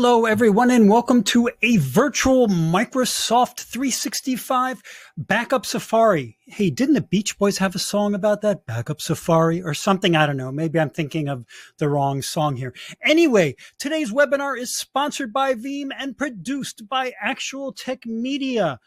Hello, everyone, and welcome to a virtual Microsoft 365 backup safari. Hey, didn't the Beach Boys have a song about that? Backup safari or something? I don't know. Maybe I'm thinking of the wrong song here. Anyway, today's webinar is sponsored by Veeam and produced by Actual Tech Media.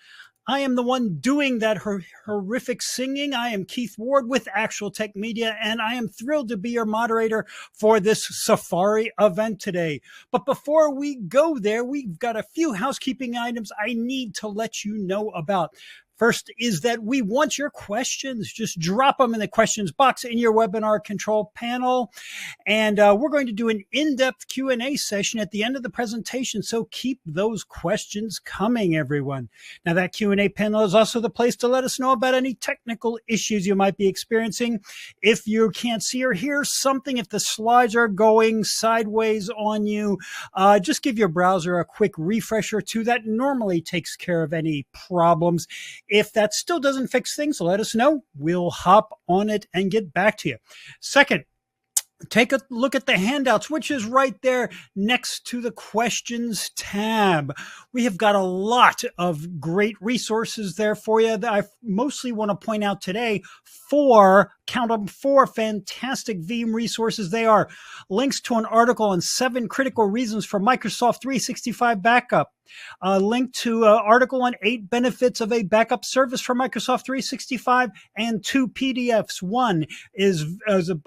I am the one doing that horrific singing. I am Keith Ward with Actual Tech Media, and I am thrilled to be your moderator for this Safari event today. But before we go there, we've got a few housekeeping items I need to let you know about. First is that we want your questions. Just drop them in the questions box in your webinar control panel. And we're going to do an in-depth Q&A session at the end of the presentation. So keep those questions coming, everyone. Now, that Q&A panel is also the place to let us know about any technical issues you might be experiencing. If you can't see or hear something, if the slides are going sideways on you, just give your browser a quick refresh or two. That normally takes care of any problems. If that still doesn't fix things, let us know. We'll hop on it and get back to you. Second, take a look at the handouts, which is right there next to the questions tab. We have got a lot of great resources there for you that I mostly want to point out today. Count them, 4 fantastic Veeam resources. They are links to an article on 7 critical reasons for Microsoft 365 backup, a link to an article on 8 benefits of a backup service for Microsoft 365, and 2 PDFs. One is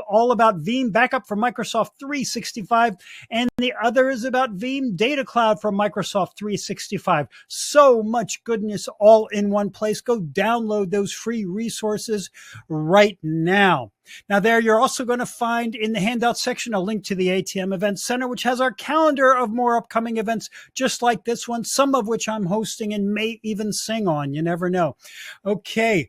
all about Veeam backup for Microsoft 365, and the other is about Veeam Data Cloud for Microsoft 365. So much goodness all in one place. Go download those free resources right now. Now there, you're also going to find in the handout section a link to the ATM Event Center, which has our calendar of more upcoming events just like this one, some of which I'm hosting and may even sing on. You never know. Okay.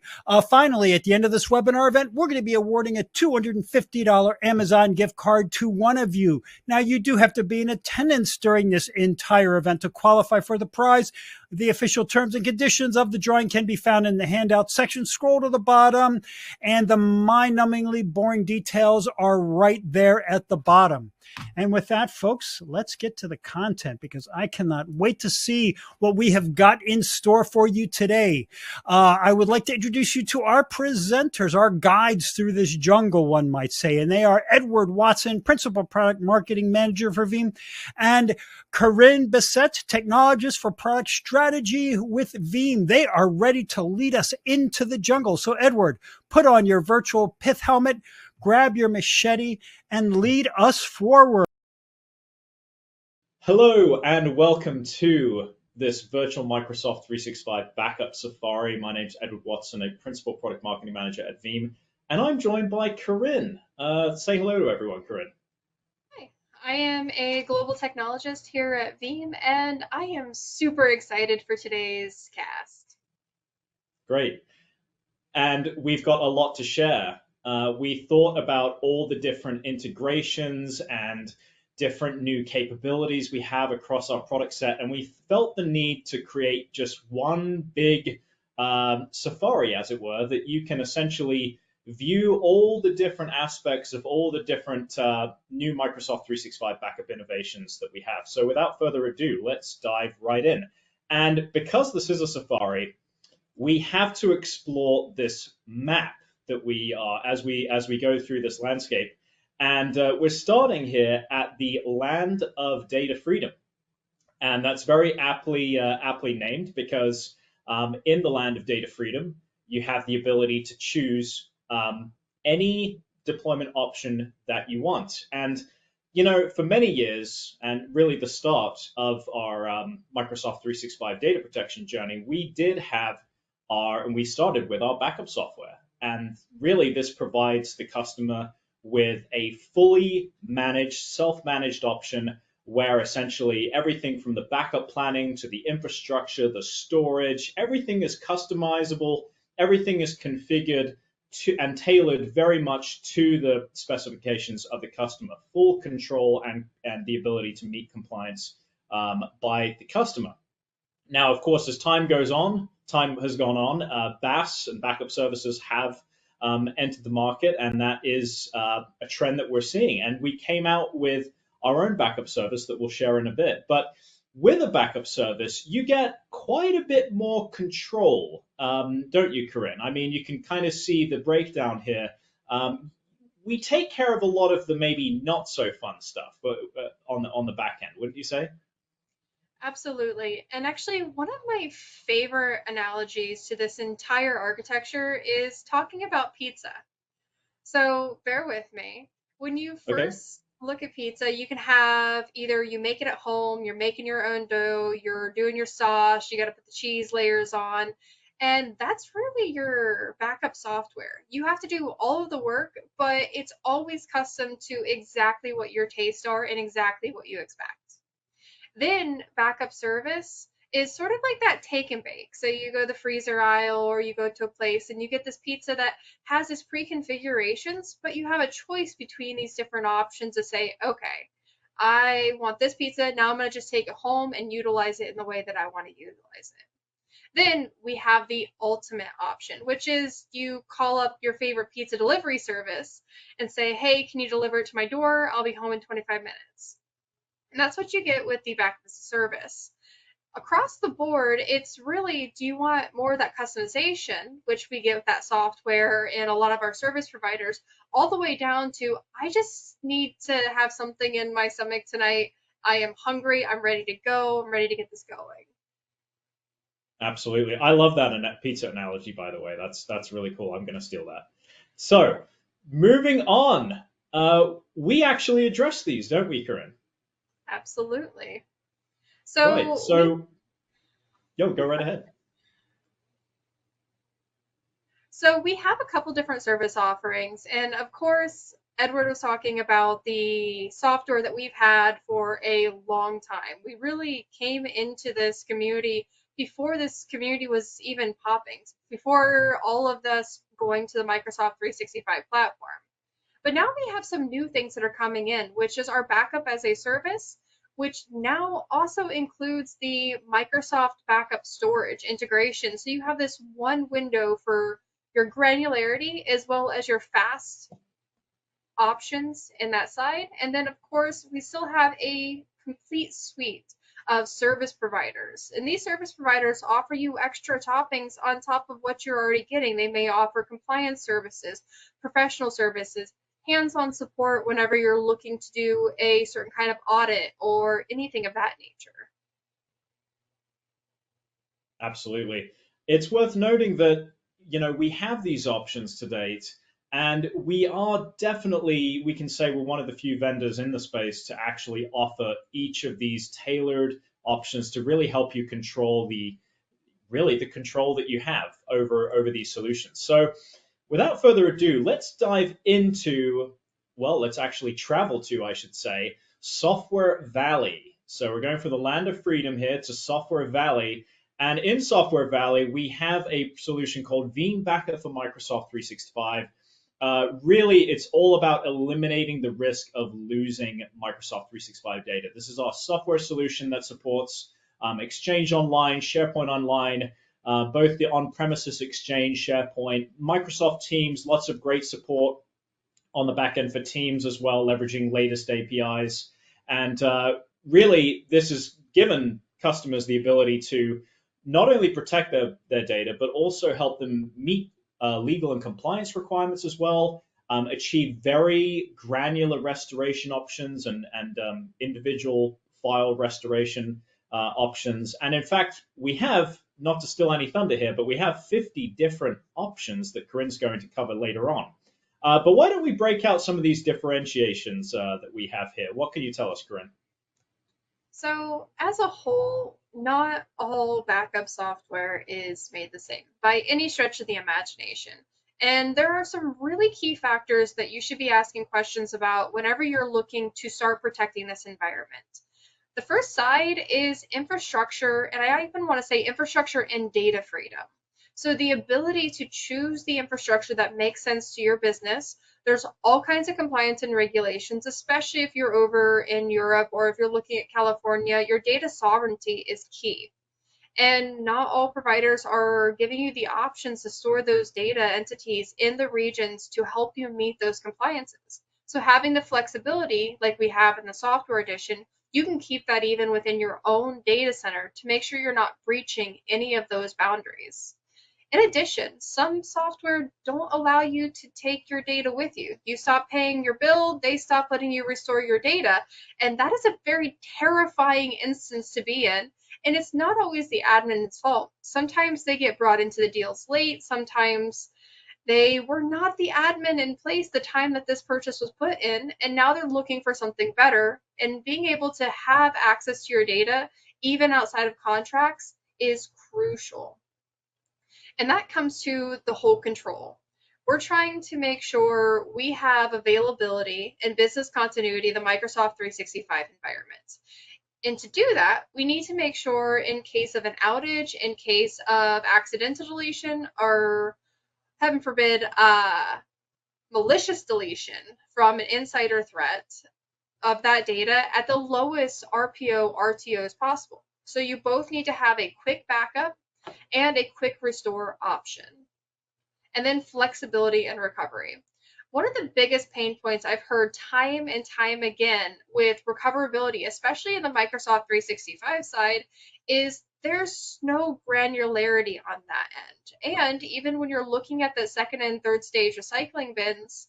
Finally, at the end of this webinar event, we're going to be awarding a $250 Amazon gift card to one of you. Now, you do have to be in attendance during this entire event to qualify for the prize. The official terms and conditions of the drawing can be found in the handout section. Scroll to the bottom, and the mind-numbingly boring details are right there at the bottom. And with that, folks, let's get to the content, because I cannot wait to see what we have got in store for you today. I would like to introduce you to our presenters, our guides through this jungle, one might say. And they are Edward Watson, Principal Product Marketing Manager for Veeam, and Corinne Bissett, Technologist for Product Strategy with Veeam. They are ready to lead us into the jungle. So, Edward, put on your virtual pith helmet, grab your machete, and lead us forward. Hello, and welcome to this virtual Microsoft 365 backup safari. My name's Edward Watson, a Principal Product Marketing Manager at Veeam, and I'm joined by Corinne. Say hello to everyone, Corinne. Hi, I am a global technologist here at Veeam, and I am super excited for today's cast. Great. And we've got a lot to share. We thought about all the different integrations and different new capabilities we have across our product set, and we felt the need to create just one big safari, as it were, that you can essentially view all the different aspects of all the different new Microsoft 365 backup innovations that we have. So without further ado, let's dive right in. And because this is a safari, we have to explore this map that we are as we go through this landscape. And we're starting here at the land of data freedom. And that's very aptly named, because in the land of data freedom, you have the ability to choose any deployment option that you want. And, you know, for many years, and really the start of our Microsoft 365 data protection journey, we did have and we started with our backup software. And really, this provides the customer with a fully managed, self-managed option where essentially everything from the backup planning to the infrastructure, the storage, everything is customizable, everything is configured to and tailored very much to the specifications of the customer. Full control and the ability to meet compliance by the customer. Now, of course, as time has gone on, BAS and backup services have entered the market, and that is a trend that we're seeing. And we came out with our own backup service that we'll share in a bit. But with a backup service, you get quite a bit more control, don't you, Corinne? I mean, you can kind of see the breakdown here. We take care of a lot of the maybe not so fun stuff, but on the back end, wouldn't you say? Absolutely. And actually, one of my favorite analogies to this entire architecture is talking about pizza. So bear with me. When you Okay. first look at pizza, you can have either you make it at home, you're making your own dough, you're doing your sauce, you got to put the cheese layers on, and that's really your backup software. You have to do all of the work, but it's always custom to exactly what your tastes are and exactly what you expect. Then backup service is sort of like that take and bake. So you go to the freezer aisle or you go to a place and you get this pizza that has this pre-configurations, but you have a choice between these different options to say, okay, I want this pizza. Now I'm going to just take it home and utilize it in the way that I want to utilize it. Then we have the ultimate option, which is you call up your favorite pizza delivery service and say, hey, can you deliver it to my door? I'll be home in 25 minutes. And that's what you get with the backup as a service. Across the board, it's really, do you want more of that customization, which we get with that software and a lot of our service providers, all the way down to, I just need to have something in my stomach tonight. I am hungry. I'm ready to go. I'm ready to get this going. Absolutely. I love that pizza analogy, by the way. That's really cool. I'm going to steal that. So, moving on. We actually address these, don't we, Corinne? Absolutely. Right. So we So, yo, go right ahead. So we have a couple different service offerings, and of course, Edward was talking about the software that we've had for a long time. We really came into this community before this community was even popping, before all of us going to the Microsoft 365 platform. But now we have some new things that are coming in, which is our backup as a service, which now also includes the Microsoft backup storage integration. So you have this one window for your granularity as well as your fast options in that side. And then, of course, we still have a complete suite of service providers. And these service providers offer you extra toppings on top of what you're already getting. They may offer compliance services, professional services, hands-on support whenever you're looking to do a certain kind of audit or anything of that nature. Absolutely. It's worth noting that, we have these options to date, and we are definitely, we can say we're one of the few vendors in the space to actually offer each of these tailored options to really help you control the control that you have over these solutions. So without further ado, let's dive into, well, let's actually travel to, I should say, Software Valley. So we're going for the land of freedom here to Software Valley. And in Software Valley, we have a solution called Veeam Backup for Microsoft 365. Really, it's all about eliminating the risk of losing Microsoft 365 data. This is our software solution that supports Exchange Online, SharePoint Online, both the on-premises Exchange, SharePoint, Microsoft Teams, lots of great support on the back end for Teams as well, leveraging latest APIs. And really, this has given customers the ability to not only protect their data, but also help them meet legal and compliance requirements as well, achieve very granular restoration options and individual file restoration options. And in fact, we have, not to steal any thunder here, but we have 50 different options that Corinne's going to cover later on. But why don't we break out some of these differentiations that we have here? What can you tell us, Corinne? So, as a whole, not all backup software is made the same by any stretch of the imagination. And there are some really key factors that you should be asking questions about whenever you're looking to start protecting this environment. The first side is infrastructure, and I even want to say infrastructure and data freedom. So the ability to choose the infrastructure that makes sense to your business. There's all kinds of compliance and regulations, especially if you're over in Europe or if you're looking at California. Your data sovereignty is key. And not all providers are giving you the options to store those data entities in the regions to help you meet those compliances. So having the flexibility like we have in the software edition, you can keep that even within your own data center to make sure you're not breaching any of those boundaries. In addition, some software don't allow you to take your data with you. You stop paying your bill, they stop letting you restore your data, and that is a very terrifying instance to be in. And it's not always the admin's fault. Sometimes they get brought into the deals late, sometimes they were not the admin in place the time that this purchase was put in, and now they're looking for something better. And being able to have access to your data, even outside of contracts, is crucial. And that comes to the whole control. We're trying to make sure we have availability and business continuity of the Microsoft 365 environment. And to do that, we need to make sure in case of an outage, in case of accidental deletion, or heaven forbid, malicious deletion from an insider threat of that data at the lowest RPO, RTOs possible. So you both need to have a quick backup and a quick restore option. And then flexibility and recovery. One of the biggest pain points I've heard time and time again with recoverability, especially in the Microsoft 365 side, is there's no granularity on that end. And even when you're looking at the second and third stage recycling bins,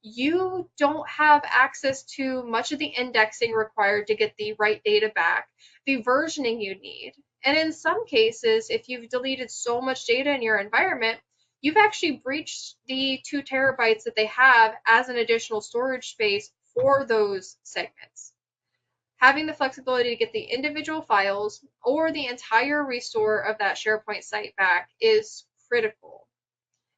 you don't have access to much of the indexing required to get the right data back, the versioning you need. And in some cases, if you've deleted so much data in your environment, you've actually breached the 2 terabytes that they have as an additional storage space for those segments. Having the flexibility to get the individual files or the entire restore of that SharePoint site back is critical.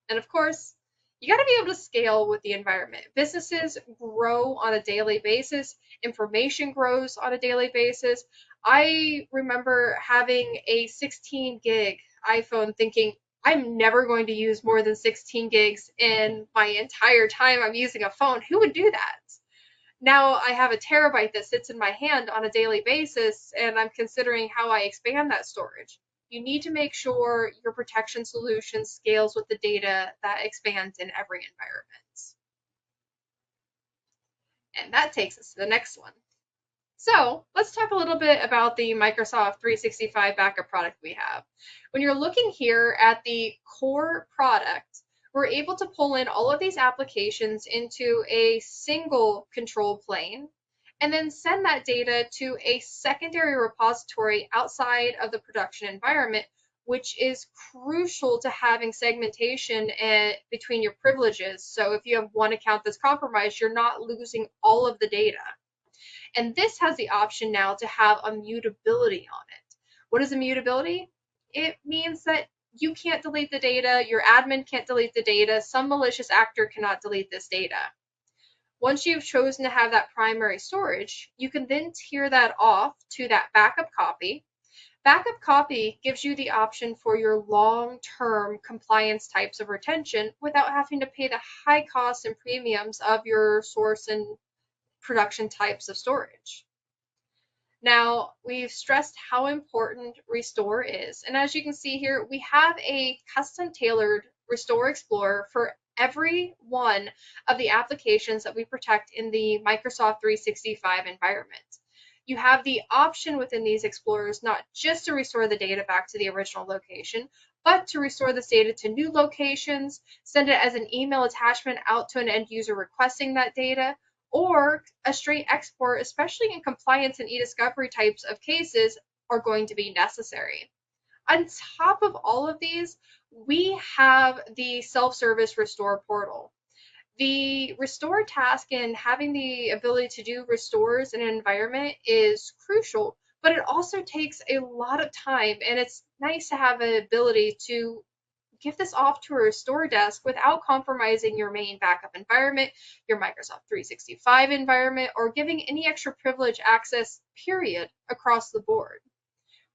And of course, you got to be able to scale with the environment. Businesses grow on a daily basis. Information grows on a daily basis. I remember having a 16 gig iPhone thinking, I'm never going to use more than 16 gigs in my entire time I'm using a phone. Who would do that? Now I have a terabyte that sits in my hand on a daily basis, and I'm considering how I expand that storage. You need to make sure your protection solution scales with the data that expands in every environment. And that takes us to the next one. So let's talk a little bit about the Microsoft 365 backup product we have. When you're looking here at the core product, we're able to pull in all of these applications into a single control plane and then send that data to a secondary repository outside of the production environment, which is crucial to having segmentation between your privileges. So if you have one account that's compromised, you're not losing all of the data. And this has the option now to have immutability on it. What is immutability? It means that you can't delete the data, your admin can't delete the data, some malicious actor cannot delete this data. Once you've chosen to have that primary storage, you can then tier that off to that backup copy. Backup copy gives you the option for your long-term compliance types of retention without having to pay the high costs and premiums of your source and production types of storage. Now, we've stressed how important Restore is, and as you can see here, we have a custom tailored Restore Explorer for every one of the applications that we protect in the Microsoft 365 environment. You have the option within these explorers not just to restore the data back to the original location, but to restore this data to new locations, send it as an email attachment out to an end user requesting that data, or a straight export, especially in compliance and e-discovery types of cases, are going to be necessary. On top of all of these, we have the self-service restore portal. The restore task and having the ability to do restores in an environment is crucial, but it also takes a lot of time, and it's nice to have an ability to give this off to a restore desk without compromising your main backup environment, your Microsoft 365 environment, or giving any extra privilege access, period, across the board.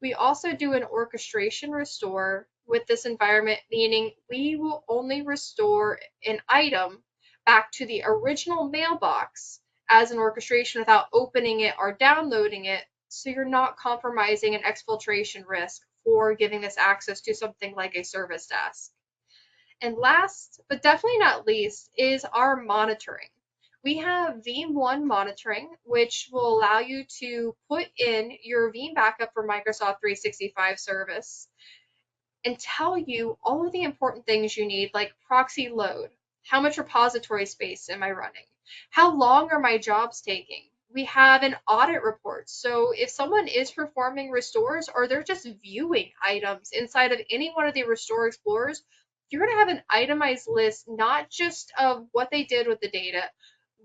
We also do an orchestration restore with this environment, meaning we will only restore an item back to the original mailbox as an orchestration without opening it or downloading it, so you're not compromising an exfiltration risk for giving this access to something like a service desk. And last, but definitely not least, is our monitoring. We have Veeam1 monitoring, which will allow you to put in your Veeam backup for Microsoft 365 service and tell you all of the important things you need, like proxy load, how much repository space am I running, how long are my jobs taking. We have an audit report. So if someone is performing restores or they're just viewing items inside of any one of the restore explorers, you're going to have an itemized list, not just of what they did with the data,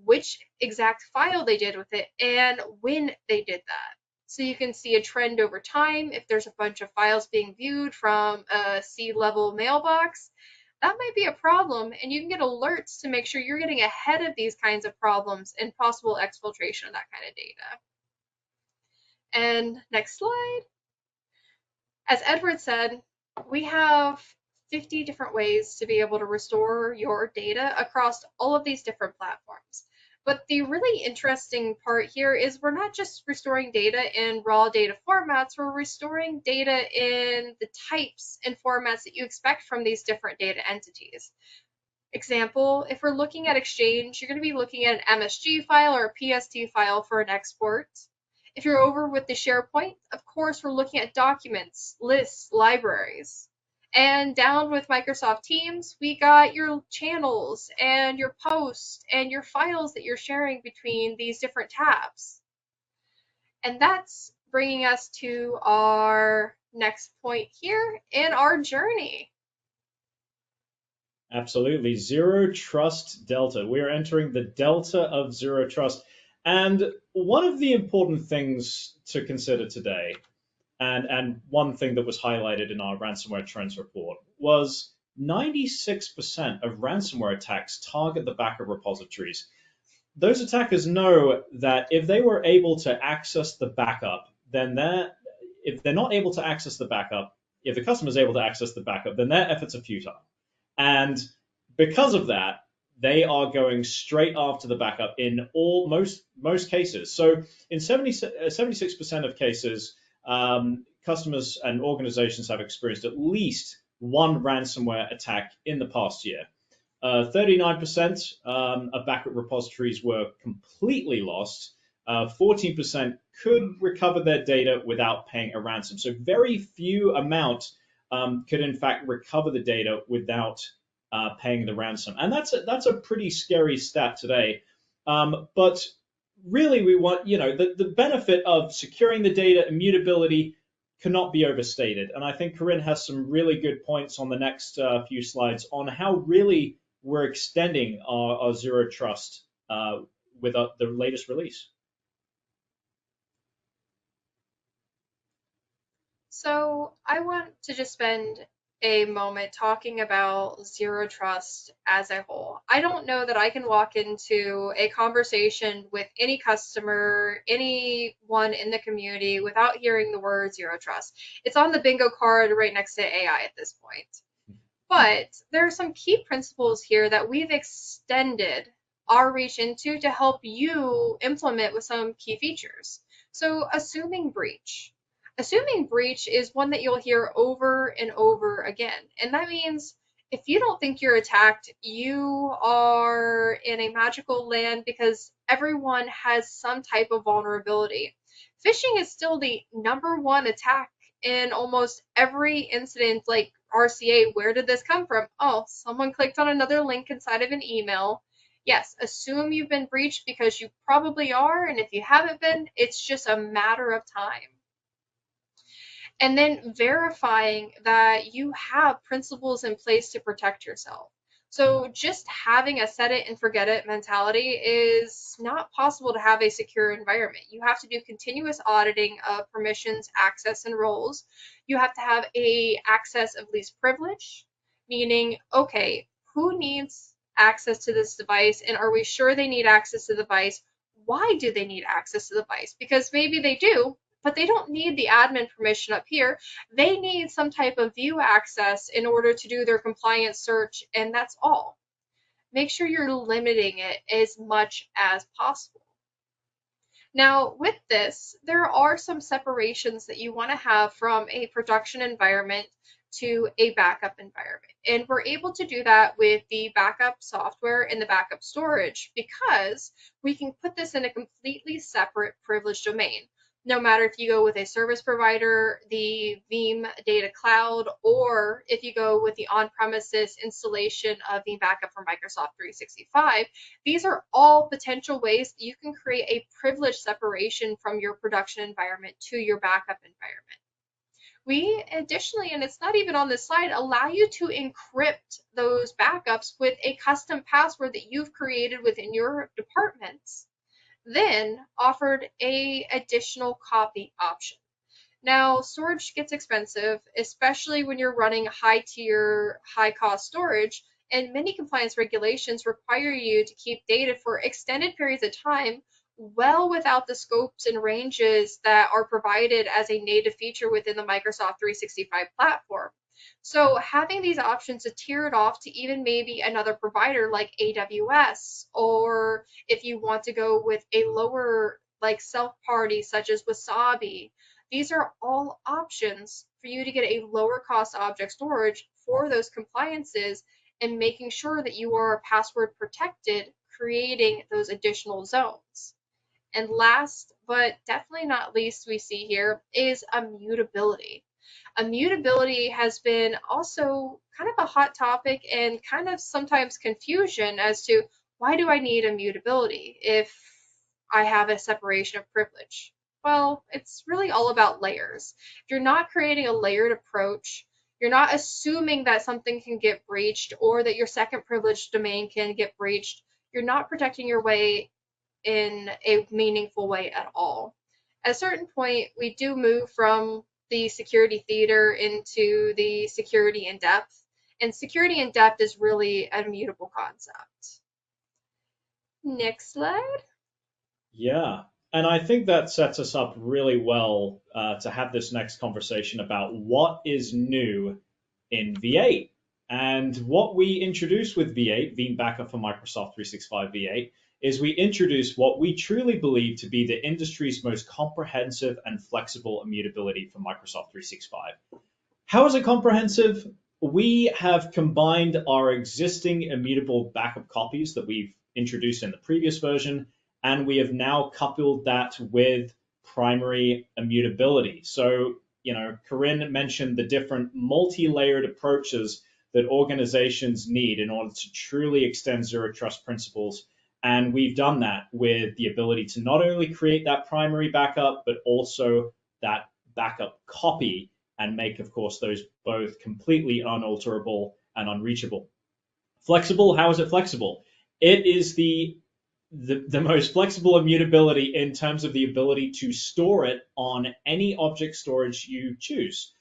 which exact file they did with it, and when they did that. So you can see a trend over time. If there's a bunch of files being viewed from a C-level mailbox, that might be a problem, and you can get alerts to make sure you're getting ahead of these kinds of problems and possible exfiltration of that kind of data. And next slide. As Edward said, we have 50 different ways to be able to restore your data across all of these different platforms. But the really interesting part here is we're not just restoring data in raw data formats, we're restoring data in the types and formats that you expect from these different data entities. Example, if we're looking at Exchange, you're going to be looking at an MSG file or a PST file for an export. If you're over with the SharePoint, of course, we're looking at documents, lists, libraries. And down with Microsoft Teams, we got your channels and your posts and your files that you're sharing between these different tabs. And that's bringing us to our next point here in our journey. Absolutely. Zero Trust Delta. We are entering the delta of Zero Trust. And one of the important things to consider today, and one thing that was highlighted in our ransomware trends report, was 96% of ransomware attacks target the backup repositories. Those attackers know that if they were able to access the backup, then if they're not able to access the backup, if the customer is able to access the backup, then their efforts are futile. And because of that, they are going straight after the backup in most cases. So in 76% of cases, customers and organizations have experienced at least one ransomware attack in the past year. 39% of backup repositories were completely lost. 14% could recover their data without paying a ransom. So very few amount could in fact recover the data without paying the ransom. And that's a pretty scary stat today. But really we want, the benefit of securing the data, immutability, cannot be overstated. And I think Corinne has some really good points on the next few slides on how really we're extending our Zero Trust with the latest release. So I want to just spend a moment talking about Zero Trust as a whole. I don't know that I can walk into a conversation with any customer, anyone in the community without hearing the word Zero Trust. It's on the bingo card right next to AI at this point. But there are some key principles here that we've extended our reach into to help you implement with some key features. So assuming breach. Assuming breach is one that you'll hear over and over again. And that means if you don't think you're attacked, you are in a magical land because everyone has some type of vulnerability. Phishing is still the #1 attack in almost every incident, like RCA. Where did this come from? Oh, someone clicked on another link inside of an email. Yes, assume you've been breached because you probably are, and if you haven't been, it's just a matter of time. And then verifying that you have principles in place to protect yourself. So just having a set it and forget it mentality is not possible to have a secure environment. You have to do continuous auditing of permissions, access, and roles. You have to have a access of least privilege, meaning, okay, who needs access to this device, and are we sure they need access to the device? Why do they need access to the device? Because maybe they do, but they don't need the admin permission up here. They need some type of view access in order to do their compliance search, and that's all. Make sure you're limiting it as much as possible. Now, with this, there are some separations that you want to have from a production environment to a backup environment. And we're able to do that with the backup software and the backup storage because we can put this in a completely separate privileged domain. No matter if you go with a service provider, the Veeam Data Cloud, or if you go with the on-premises installation of Veeam Backup for Microsoft 365, these are all potential ways that you can create a privilege separation from your production environment to your backup environment. We additionally, and it's not even on this slide, allow you to encrypt those backups with a custom password that you've created within your departments, then offered a additional copy option. Now, storage gets expensive, especially when you're running high tier, high cost storage, and many compliance regulations require you to keep data for extended periods of time well without the scopes and ranges that are provided as a native feature within the Microsoft 365 platform. So having these options to tier it off to even maybe another provider like AWS, or if you want to go with a lower like self-party such as Wasabi, these are all options for you to get a lower cost object storage for those compliances and making sure that you are password protected, creating those additional zones. And last, but definitely not least, we see here is immutability. Immutability has been also kind of a hot topic and kind of sometimes confusion as to why do I need immutability if I have a separation of privilege? Well, it's really all about layers. If you're not creating a layered approach, you're not assuming that something can get breached or that your second privileged domain can get breached, you're not protecting your way in a meaningful way at all. At a certain point, we do move from the security theater into the security in depth, and security in depth is really an immutable concept. Next slide. Yeah. And I think that sets us up really well to have this next conversation about what is new in V8. And what we introduced with V8, Veeam Backup for Microsoft 365 V8, is we introduced what we truly believe to be the industry's most comprehensive and flexible immutability for Microsoft 365. How is it comprehensive? We have combined our existing immutable backup copies that we've introduced in the previous version, and we have now coupled that with primary immutability. So, Corinne mentioned the different multi-layered approaches that organizations need in order to truly extend zero trust principles. And we've done that with the ability to not only create that primary backup, but also that backup copy and make, of course, those both completely unalterable and unreachable. Flexible, how is it flexible? It is the most flexible immutability in terms of the ability to store it on any object storage you choose.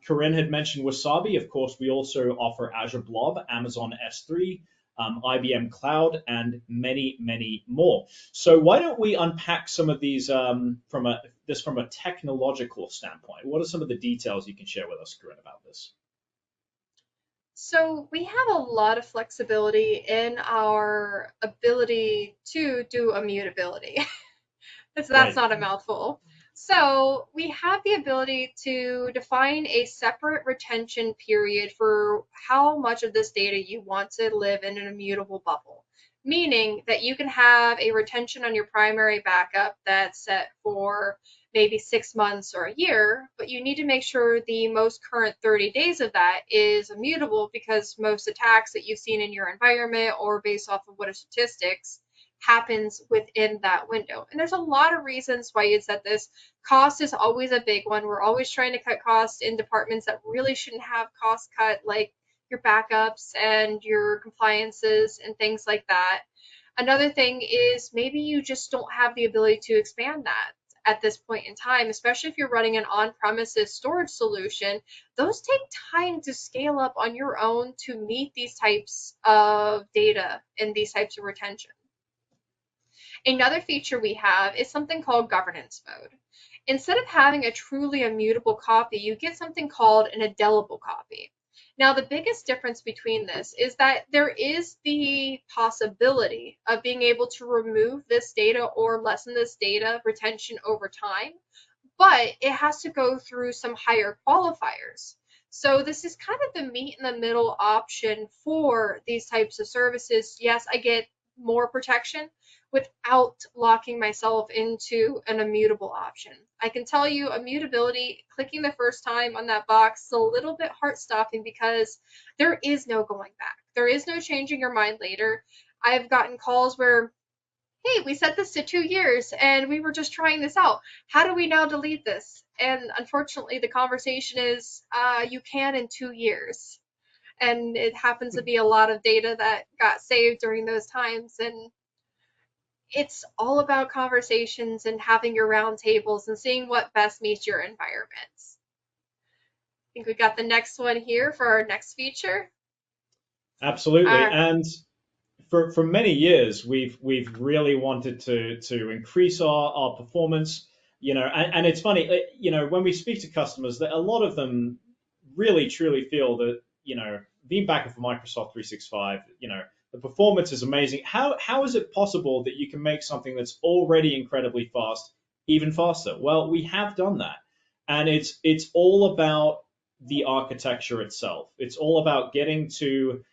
Corinne had mentioned Wasabi. Of course, we also offer Azure Blob, Amazon S3, IBM Cloud, and many, many more. So why don't we unpack some of these from a technological standpoint? What are some of the details you can share with us, Corinne, about this? So we have a lot of flexibility in our ability to do immutability. That's Right. not a mouthful. So we have the ability to define a separate retention period for how much of this data you want to live in an immutable bubble, meaning that you can have a retention on your primary backup that's set for maybe 6 months or a year, but you need to make sure the most current 30 days of that is immutable because most attacks that you've seen in your environment or based off of what are statistics happens within that window. And there's a lot of reasons why you'd set this. Cost is always a big one. We're always trying to cut costs in departments that really shouldn't have cost cut, like your backups and your compliances and things like that. Another thing is maybe you just don't have the ability to expand that at this point in time, especially if you're running an on-premises storage solution. Those take time to scale up on your own to meet these types of data and these types of retention. Another feature we have is something called governance mode. Instead of having a truly immutable copy, you get something called an indelible copy. Now, the biggest difference between this is that there is the possibility of being able to remove this data or lessen this data retention over time, but it has to go through some higher qualifiers. So this is kind of the meat in the middle option for these types of services. Yes, I get more protection without locking myself into an immutable option. I can tell you immutability, clicking the first time on that box is a little bit heart stopping because there is no going back. There is no changing your mind later. I've gotten calls where, hey, we set this to 2 years and we were just trying this out. How do we now delete this? And unfortunately, the conversation is you can in 2 years. And it happens to be a lot of data that got saved during those times. And it's all about conversations and having your round tables and seeing what best meets your environments. I think we got the next one here for our next feature. Absolutely. Uh, And for many years, we've really wanted to increase our performance, and it's funny, when we speak to customers, that a lot of them really truly feel that, being backup for Microsoft 365, the performance is amazing. How is it possible that you can make something that's already incredibly fast even faster? Well, we have done that, and it's all about the architecture itself. It's all about getting to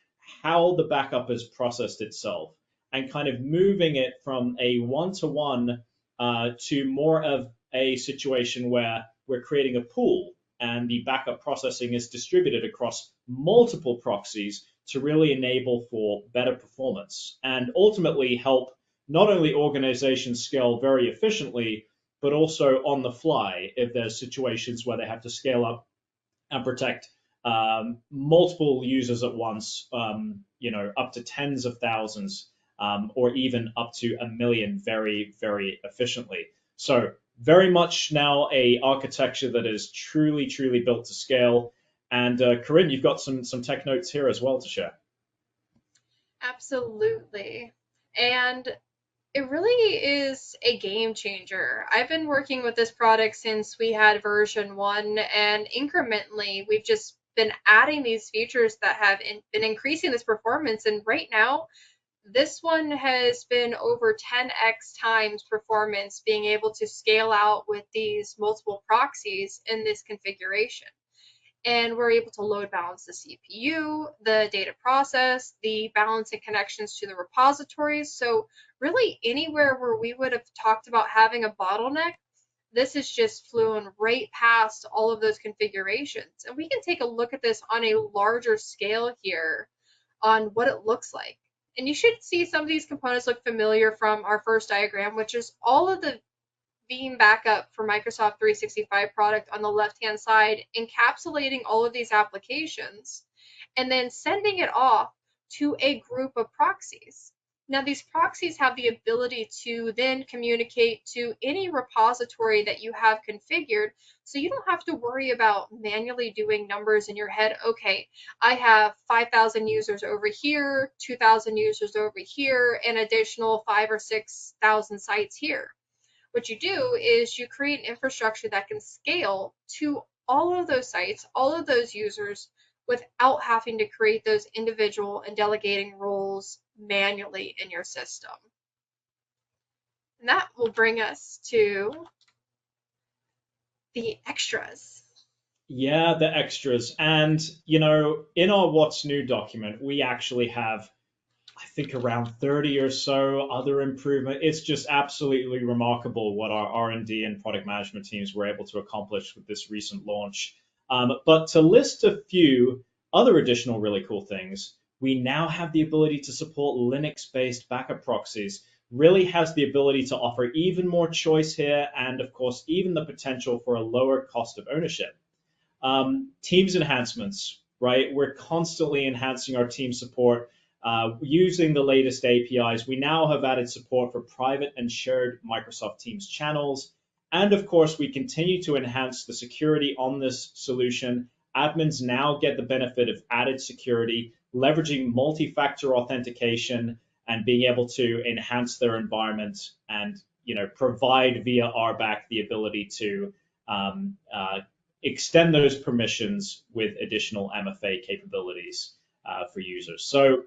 how the backup has processed itself and kind of moving it from a one-to-one to more of a situation where we're creating a pool and the backup processing is distributed across multiple proxies to really enable for better performance and ultimately help not only organizations scale very efficiently, but also on the fly if there's situations where they have to scale up and protect multiple users at once, up to tens of thousands, or even up to 1 million very, very efficiently. So very much now a architecture that is truly, truly built to scale. And Corinne, you've got some tech notes here as well to share. Absolutely. And it really is a game changer. I've been working with this product since we had version 1, and incrementally, we've just been adding these features that have been increasing this performance. And right now, this one has been over 10x times performance, being able to scale out with these multiple proxies in this configuration, and we're able to load balance the CPU, the data process, the balancing connections to the repositories. So really anywhere where we would have talked about having a bottleneck, this has just flown right past all of those configurations. And we can take a look at this on a larger scale here on what it looks like. And you should see some of these components look familiar from our first diagram, which is all of the Veeam backup for Microsoft 365 product on the left-hand side, encapsulating all of these applications, and then sending it off to a group of proxies. Now, these proxies have the ability to then communicate to any repository that you have configured, so you don't have to worry about manually doing numbers in your head. Okay, I have 5,000 users over here, 2,000 users over here, and additional 5 or 6,000 sites here. What you do is you create an infrastructure that can scale to all of those sites, all of those users, without having to create those individual and delegating roles manually in your system. And that will bring us to the extras. Yeah, the extras. And, in our What's New document, we actually have, I think, around 30 or so other improvement. It's just absolutely remarkable what our R&D and product management teams were able to accomplish with this recent launch. But to list a few other additional really cool things, we now have the ability to support Linux-based backup proxies. Really has the ability to offer even more choice here, and of course, even the potential for a lower cost of ownership. Teams enhancements, right? We're constantly enhancing our team support using the latest APIs. We now have added support for private and shared Microsoft Teams channels. And of course, we continue to enhance the security on this solution. Admins now get the benefit of added security, leveraging multi-factor authentication and being able to enhance their environment and provide via RBAC the ability to extend those permissions with additional MFA capabilities for users. So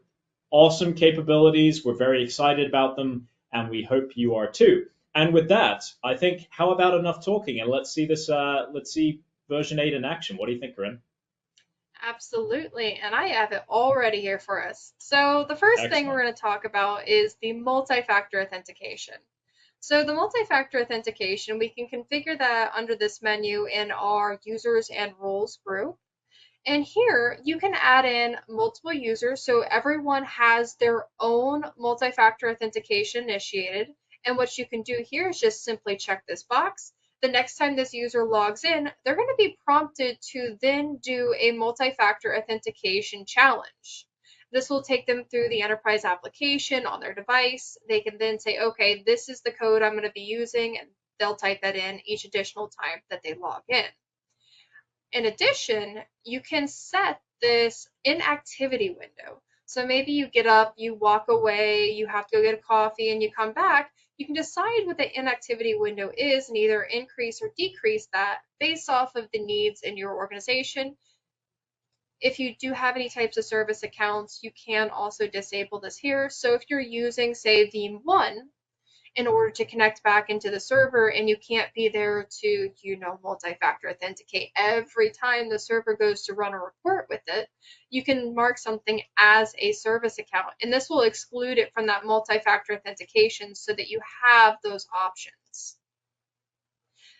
awesome capabilities. We're very excited about them, and we hope you are too. And with that, I think, how about enough talking? And let's see version 8 in action. What do you think, Corinne? Absolutely, and I have it all ready here for us. So the first thing we're Excellent. going to talk about is the multi-factor authentication. So the multi-factor authentication, we can configure that under this menu in our users and roles group. And here you can add in multiple users so everyone has their own multi-factor authentication initiated. And what you can do here is just simply check this box. The next time this user logs in, they're going to be prompted to then do a multi-factor authentication challenge. This will take them through the enterprise application on their device. They can then say, okay, this is the code I'm going to be using, and they'll type that in each additional time that they log in. In addition, you can set this inactivity window. So maybe you get up, you walk away, you have to go get a coffee, and you come back. You can decide what the inactivity window is and either increase or decrease that based off of the needs in your organization. If you do have any types of service accounts, you can also disable this here. So if you're using, say, Veeam1, in order to connect back into the server and you can't be there to, multi-factor authenticate every time the server goes to run a report with it, you can mark something as a service account. And this will exclude it from that multi-factor authentication so that you have those options.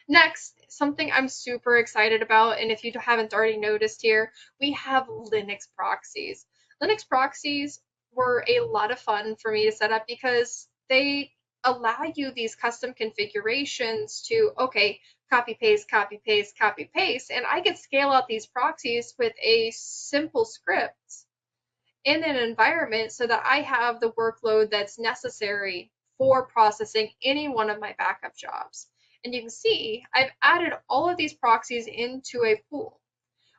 Next, something I'm super excited about, and if you haven't already noticed here, we have Linux proxies. Linux proxies were a lot of fun for me to set up because they allow you these custom configurations to, okay, copy paste, copy paste, copy paste, and I could scale out these proxies with a simple script in an environment so that I have the workload that's necessary for processing any one of my backup jobs. And you can see I've added all of these proxies into a pool.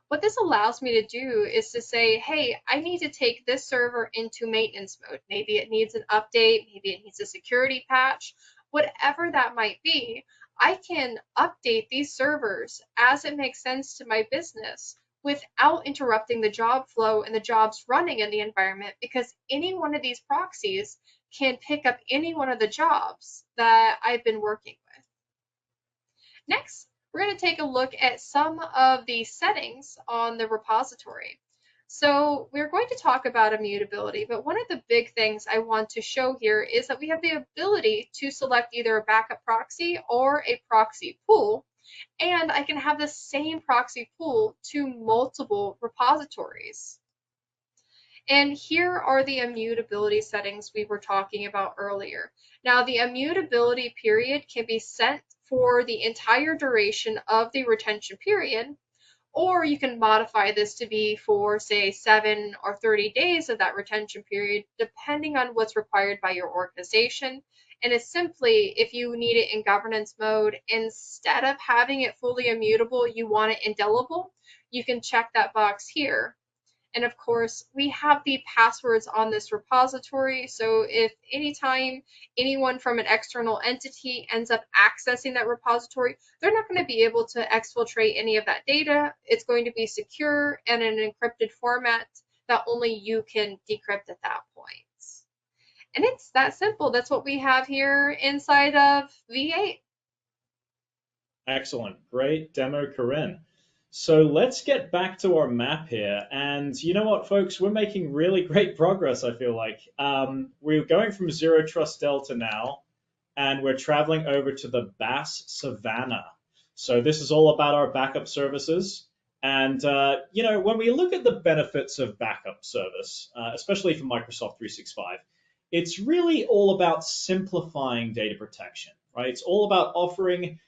What this allows me to do is to say, hey, I need to take this server into maintenance mode. Maybe it needs an update, maybe it needs a security patch, whatever that might be. I can update these servers as it makes sense to my business without interrupting the job flow and the jobs running in the environment, because any one of these proxies can pick up any one of the jobs that I've been working with. Next, we're going to take a look at some of the settings on the repository. So we're going to talk about immutability, but one of the big things I want to show here is that we have the ability to select either a backup proxy or a proxy pool, and I can have the same proxy pool to multiple repositories. And here are the immutability settings we were talking about earlier. Now, the immutability period can be set for the entire duration of the retention period, or you can modify this to be for, say, 7 or 30 days of that retention period, depending on what's required by your organization. And it's simply, if you need it in governance mode, instead of having it fully immutable, you want it indelible, you can check that box here. And of course, we have the passwords on this repository. So if anytime anyone from an external entity ends up accessing that repository, they're not going to be able to exfiltrate any of that data. It's going to be secure and in an encrypted format that only you can decrypt at that point. And it's that simple. That's what we have here inside of V8. Excellent. Great demo, Corinne. So let's get back to our map here. And you know what, folks? We're making really great progress, I feel like. We're going from Zero Trust Delta now, and we're traveling over to the Bass Savannah. So this is all about our backup services. And, when we look at the benefits of backup service, especially for Microsoft 365, it's really all about simplifying data protection, right? It's all about offering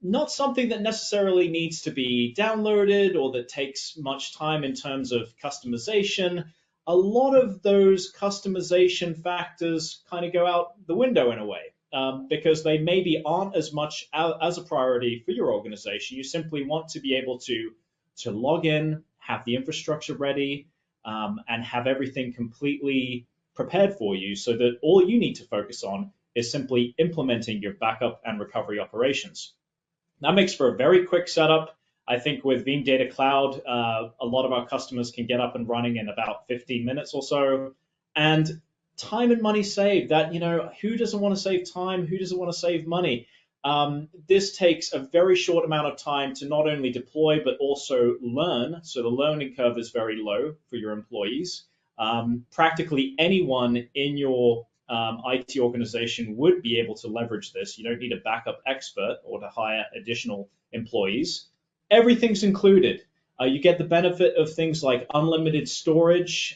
not something that necessarily needs to be downloaded or that takes much time in terms of customization. A lot of those customization factors kind of go out the window in a way because they maybe aren't as much as a priority for your organization. You simply want to be able to log in, have the infrastructure ready, and have everything completely prepared for you so that all you need to focus on is simply implementing your backup and recovery operations. That makes for a very quick setup. I think with Veeam Data Cloud, a lot of our customers can get up and running in about 15 minutes or so. And time and money saved. That, who doesn't want to save time? Who doesn't want to save money? This takes a very short amount of time to not only deploy, but also learn. So the learning curve is very low for your employees. Practically anyone in your IT organization would be able to leverage this. You don't need a backup expert or to hire additional employees. Everything's included. You get the benefit of things like unlimited storage,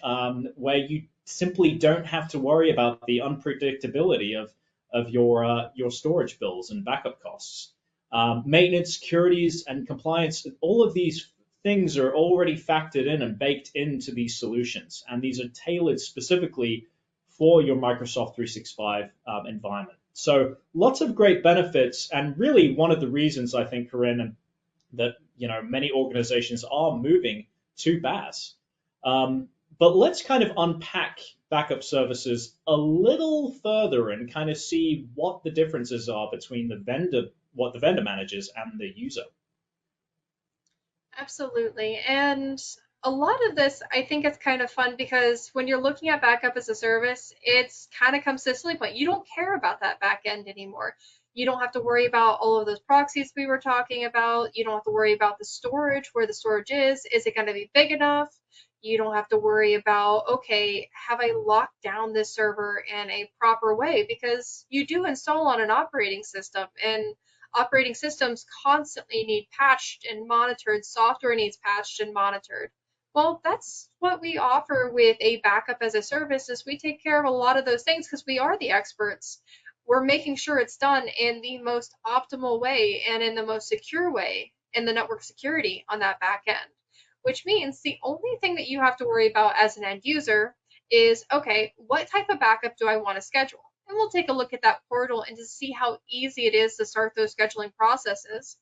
where you simply don't have to worry about the unpredictability of your storage bills and backup costs. Maintenance, securities, and compliance, all of these things are already factored in and baked into these solutions. And these are tailored specifically for your Microsoft 365 environment. So lots of great benefits. And really one of the reasons I think, Corinne, that many organizations are moving to BaaS. But let's kind of unpack backup services a little further and kind of see what the differences are between what the vendor manages and the user. Absolutely. And a lot of this, I think it's kind of fun because when you're looking at backup as a service, it's kind of comes to this point. You don't care about that back end anymore. You don't have to worry about all of those proxies we were talking about. You don't have to worry about the storage, where the storage is. Is it going to be big enough? You don't have to worry about, okay, have I locked down this server in a proper way? Because you do install on an operating system, and operating systems constantly need patched and monitored. Software needs patched and monitored. Well, that's what we offer with a backup as a service is we take care of a lot of those things because we are the experts. We're making sure it's done in the most optimal way and in the most secure way in the network security on that back end, which means the only thing that you have to worry about as an end user is, okay, what type of backup do I want to schedule? And we'll take a look at that portal and to see how easy it is to start those scheduling processes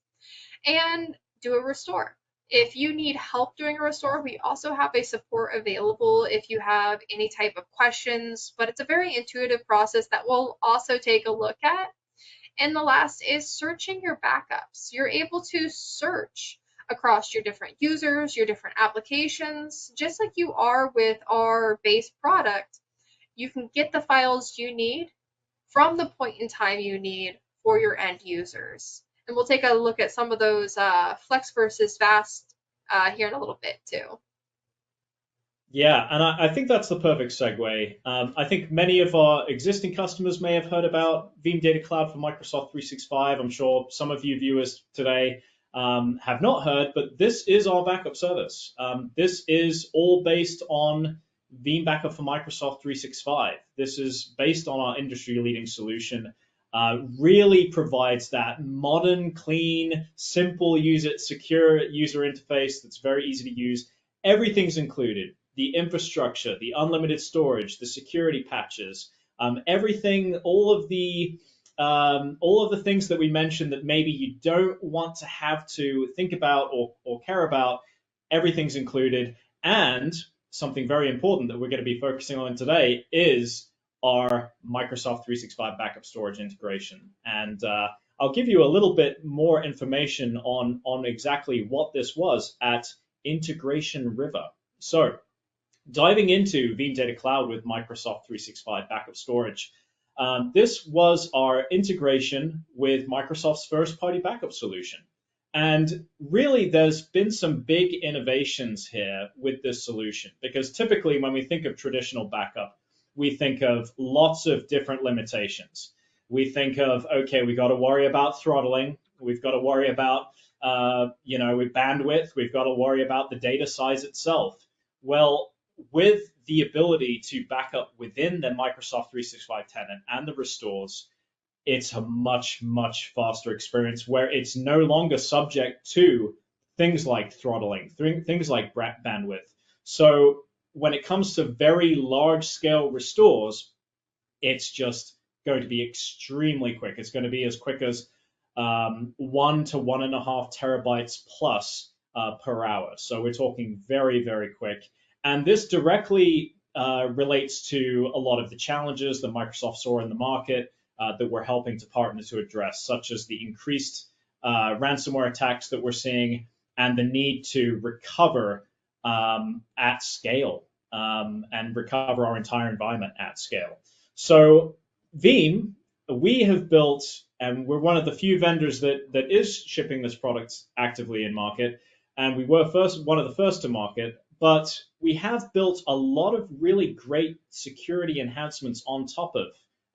and do a restore. If you need help doing a restore, we also have a support available if you have any type of questions, but it's a very intuitive process that we'll also take a look at. And the last is searching your backups. You're able to search across your different users, your different applications, just like you are with our base product. You can get the files you need from the point in time you need for your end users. And we'll take a look at some of those flex versus fast here in a little bit too. Yeah, and I think that's the perfect segue. I think many of our existing customers may have heard about Veeam Data Cloud for Microsoft 365. I'm sure some of you viewers today have not heard, but this is our backup service. This is all based on Veeam Backup for Microsoft 365. This is based on our industry-leading solution. Really provides that modern, clean, simple, secure user interface that's very easy to use. Everything's included. The infrastructure, the unlimited storage, the security patches, everything, all of the things that we mentioned that maybe you don't want to have to think about or care about, everything's included. And something very important that we're going to be focusing on today is our Microsoft 365 backup storage integration. And I'll give you a little bit more information on exactly what this was at Integration River. So diving into Veeam Data Cloud with Microsoft 365 backup storage, this was our integration with Microsoft's first-party backup solution. And really, there's been some big innovations here with this solution, because typically when we think of traditional backup, we think of lots of different limitations. We think of, okay, we got to worry about throttling. We've got to worry about, with bandwidth. We've got to worry about the data size itself. Well, with the ability to back up within the Microsoft 365 tenant and the restores, it's a much, much faster experience where it's no longer subject to things like throttling, things like bandwidth. So when it comes to very large scale restores, it's just going to be extremely quick. It's going to be as quick as 1 to 1.5 terabytes plus per hour. So we're talking very, very quick. And this directly relates to a lot of the challenges that Microsoft saw in the market that we're helping to partner to address, such as the increased ransomware attacks that we're seeing and the need to recover at scale and recover our entire environment at scale. So Veeam, we have built and we're one of the few vendors that is shipping this product actively in market. And we were one of the first to market, but we have built a lot of really great security enhancements on top of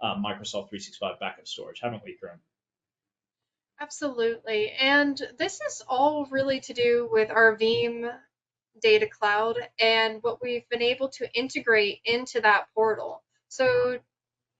Microsoft 365 backup storage, haven't we, Corinne? Absolutely. And this is all really to do with our Veeam data cloud and what we've been able to integrate into that portal. So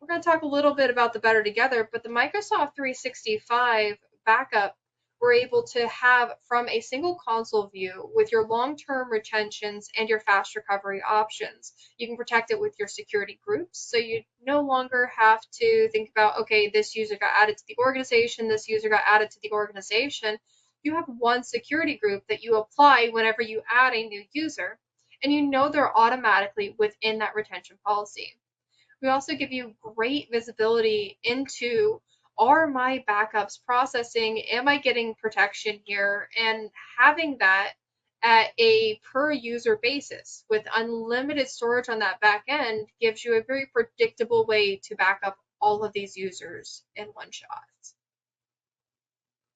we're going to talk a little bit about the better together, but the Microsoft 365 backup we're able to have from a single console view with your long-term retentions and your fast recovery options. You can protect it with your security groups, so you no longer have to think about, okay, this user got added to the organization, this user got added to the organization. You have one security group that you apply whenever you add a new user, and you know they're automatically within that retention policy. We also give you great visibility into, are my backups processing? Am I getting protection here? And having that at a per user basis with unlimited storage on that back end gives you a very predictable way to back up all of these users in one shot.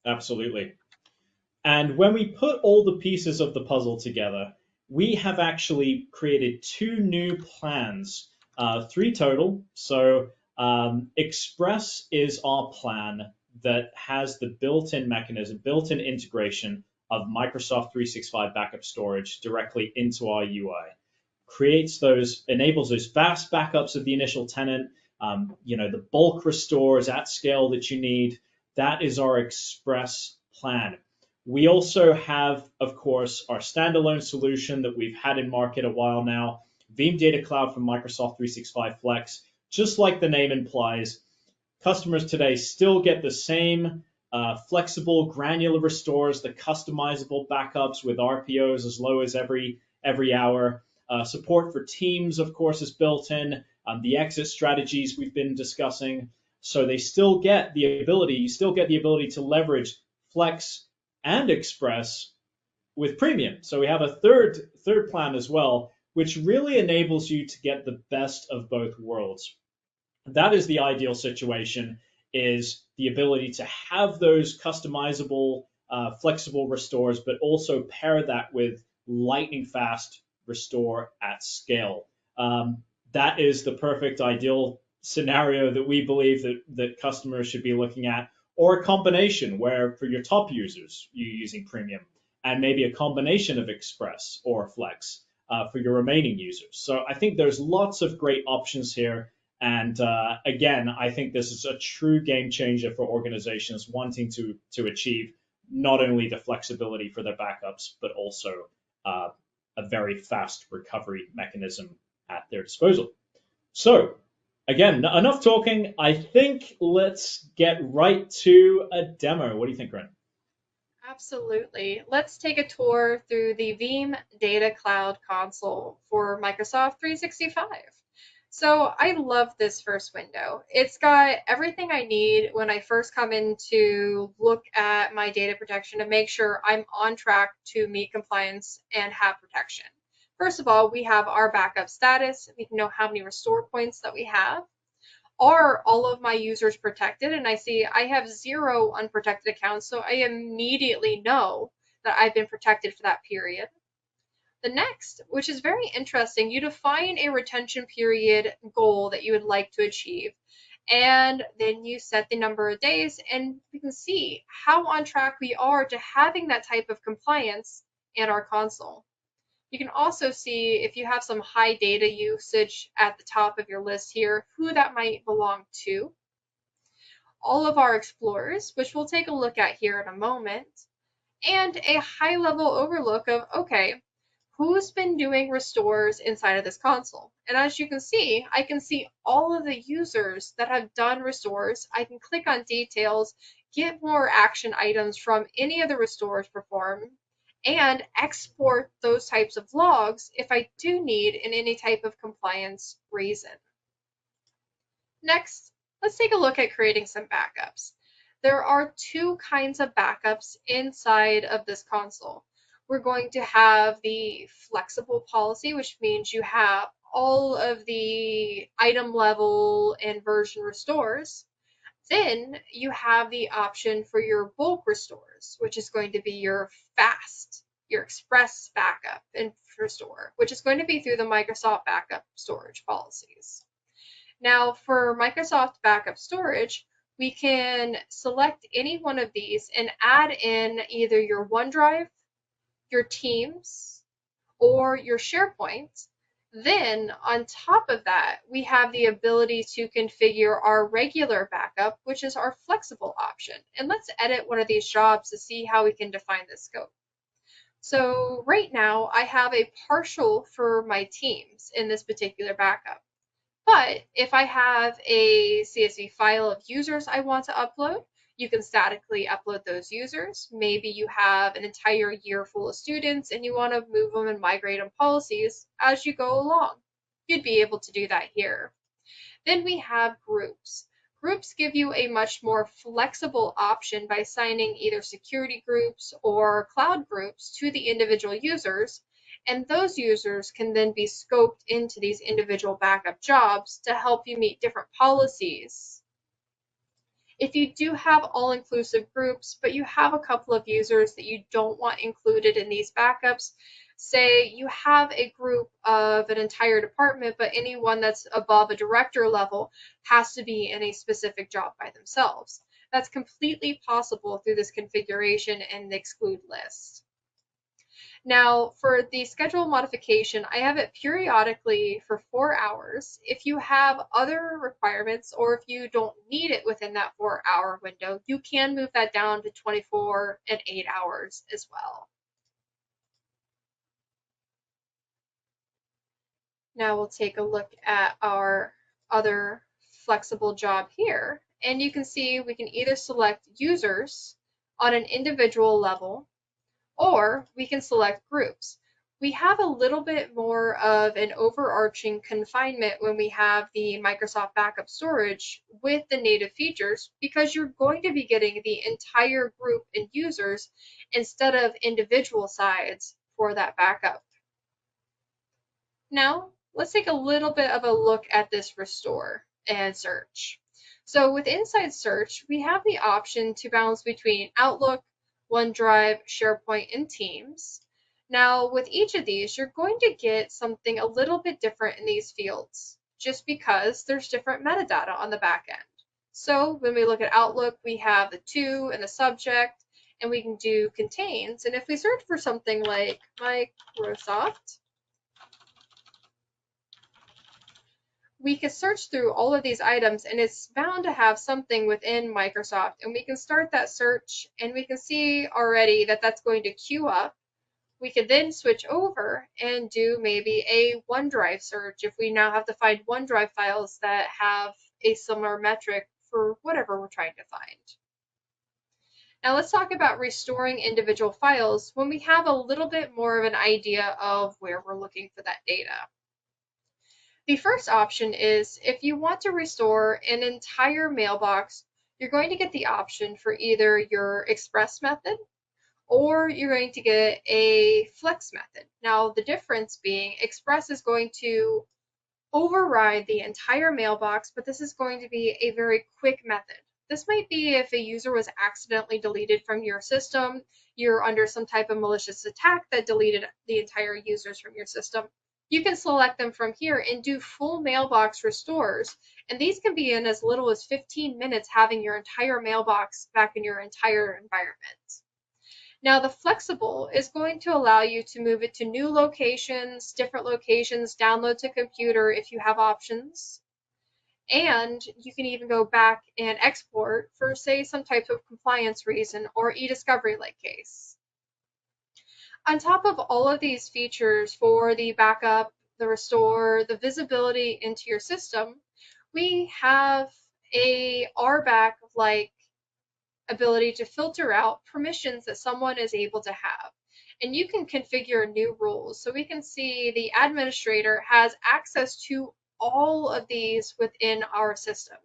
Absolutely. And when we put all the pieces of the puzzle together, we have actually created two new plans, three total. So Express is our plan that has the built-in mechanism, built-in integration of Microsoft 365 backup storage directly into our UI. Enables those fast backups of the initial tenant, the bulk restores at scale that you need. That is our Express plan. We also have, of course, our standalone solution that we've had in market a while now, Veeam Data Cloud from Microsoft 365 Flex. Just like the name implies, customers today still get the same flexible, granular restores, the customizable backups with RPOs as low as every hour. Support for Teams, of course, is built in. The exit strategies we've been discussing. So they still get the ability, you still get the ability to leverage Flex and Express with Premium. So we have a third plan as well, which really enables you to get the best of both worlds. That is the ideal situation, is the ability to have those customizable, flexible restores, but also pair that with lightning fast restore at scale. That is the perfect ideal scenario that we believe that customers should be looking at, or a combination where for your top users, you're using Premium, and maybe a combination of Express or Flex for your remaining users. So I think there's lots of great options here. And again, I think this is a true game changer for organizations wanting to achieve not only the flexibility for their backups, but also a very fast recovery mechanism at their disposal. So again, enough talking. I think let's get right to a demo. What do you think, Ren? Absolutely. Let's take a tour through the Veeam Data Cloud console for Microsoft 365. So I love this first window. It's got everything I need when I first come in to look at my data protection to make sure I'm on track to meet compliance and have protection. First of all, we have our backup status. We can know how many restore points that we have. Are all of my users protected? And I see I have 0 unprotected accounts, so I immediately know that I've been protected for that period. The next, which is very interesting, you define a retention period goal that you would like to achieve. And then you set the number of days, and we can see how on track we are to having that type of compliance in our console. You can also see if you have some high data usage at the top of your list here, who that might belong to. All of our explorers, which we'll take a look at here in a moment, and a high level overlook of, okay, who's been doing restores inside of this console. And as you can see, I can see all of the users that have done restores. I can click on details, get more action items from any of the restores performed, and export those types of logs if I do need in any type of compliance reason. Next, let's take a look at creating some backups. There are 2 kinds of backups inside of this console. We're going to have the flexible policy, which means you have all of the item level and version restores. Then you have the option for your bulk restores, which is going to be your fast, your express backup and restore, which is going to be through the Microsoft backup storage policies. Now for Microsoft backup storage, we can select any one of these and add in either your OneDrive, your Teams, or your SharePoint. Then on top of that, we have the ability to configure our regular backup, which is our flexible option. And let's edit one of these jobs to see how we can define the scope. So right now I have a partial for my Teams in this particular backup. But if I have a CSV file of users I want to upload, you can statically upload those users. Maybe you have an entire year full of students and you want to move them and migrate them policies as you go along. You'd be able to do that here. Then we have groups. Groups give you a much more flexible option by assigning either security groups or cloud groups to the individual users, and those users can then be scoped into these individual backup jobs to help you meet different policies. If you do have all-inclusive groups, but you have a couple of users that you don't want included in these backups, say you have a group of an entire department, but anyone that's above a director level has to be in a specific job by themselves. That's completely possible through this configuration and the exclude list. Now, for the schedule modification, I have it periodically for 4 hours. If you have other requirements or if you don't need it within that 4-hour window, you can move that down to 24 and 8 hours as well. Now we'll take a look at our other flexible job here, and you can see we can either select users on an individual level, or we can select groups. We have a little bit more of an overarching confinement when we have the Microsoft backup storage with the native features, because you're going to be getting the entire group and users instead of individual sides for that backup. Now, let's take a little bit of a look at this restore and search. So with Inside Search, we have the option to balance between Outlook, OneDrive, SharePoint, and Teams. Now, with each of these, you're going to get something a little bit different in these fields, just because there's different metadata on the back end. So when we look at Outlook, we have the to and the subject, and we can do contains. And if we search for something like Microsoft, we can search through all of these items and it's bound to have something within Microsoft, and we can start that search and we can see already that that's going to queue up. We could then switch over and do maybe a OneDrive search if we now have to find OneDrive files that have a similar metric for whatever we're trying to find. Now let's talk about restoring individual files when we have a little bit more of an idea of where we're looking for that data. The first option is if you want to restore an entire mailbox, you're going to get the option for either your express method or you're going to get a flex method. Now, the difference being express is going to override the entire mailbox, but this is going to be a very quick method. This might be if a user was accidentally deleted from your system, you're under some type of malicious attack that deleted the entire users from your system. You can select them from here and do full mailbox restores. And these can be in as little as 15 minutes, having your entire mailbox back in your entire environment. Now the flexible is going to allow you to move it to new locations, different locations, download to computer if you have options. And you can even go back and export for, say, some type of compliance reason or e-discovery like case. On top of all of these features for the backup, the restore, the visibility into your system, we have a RBAC-like ability to filter out permissions that someone is able to have. And you can configure new rules. So we can see the administrator has access to all of these within our system.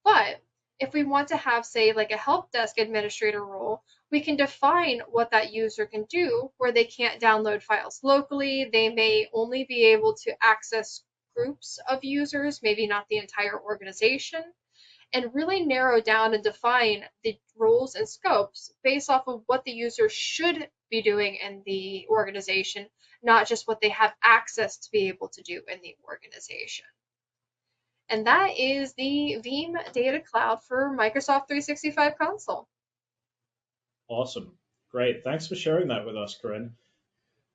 But if we want to have, say, like a help desk administrator role, we can define what that user can do, where they can't download files locally. They may only be able to access groups of users, maybe not the entire organization. and really narrow down and define the roles and scopes based off of what the user should be doing in the organization, not just what they have access to be able to do in the organization. And that is the Veeam Data Cloud for Microsoft 365 console. Awesome. Great. Thanks for sharing that with us, Corinne.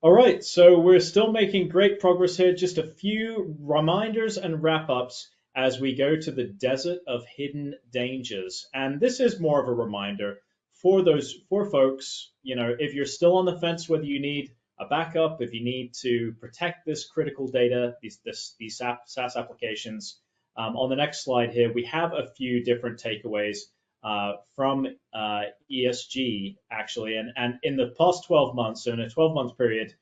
All right, so we're still making great progress here. Just a few reminders and wrap-ups as we go to the desert of hidden dangers. And this is more of a reminder for folks, if you're still on the fence whether you need a backup, if you need to protect this critical data, these SaaS applications. On the next slide here, we have a few different takeaways from ESG, actually. And in the past 12 months, so in a 12-month period,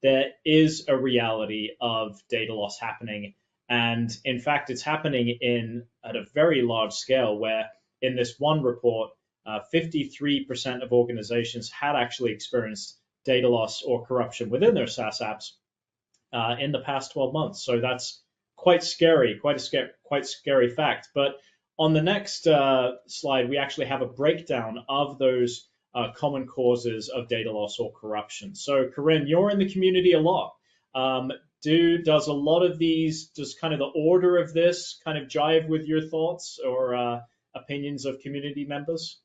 there is a reality of data loss happening. And in fact, it's happening at a very large scale, where in this one report, 53% of organizations had actually experienced data loss or corruption within their SaaS apps in the past 12 months. So that's quite scary, quite scary fact. But on the next slide, we actually have a breakdown of those common causes of data loss or corruption. So, Corinne, you're in the community a lot. Does a lot of these, does kind of the order of this kind of jive with your thoughts or opinions of community members?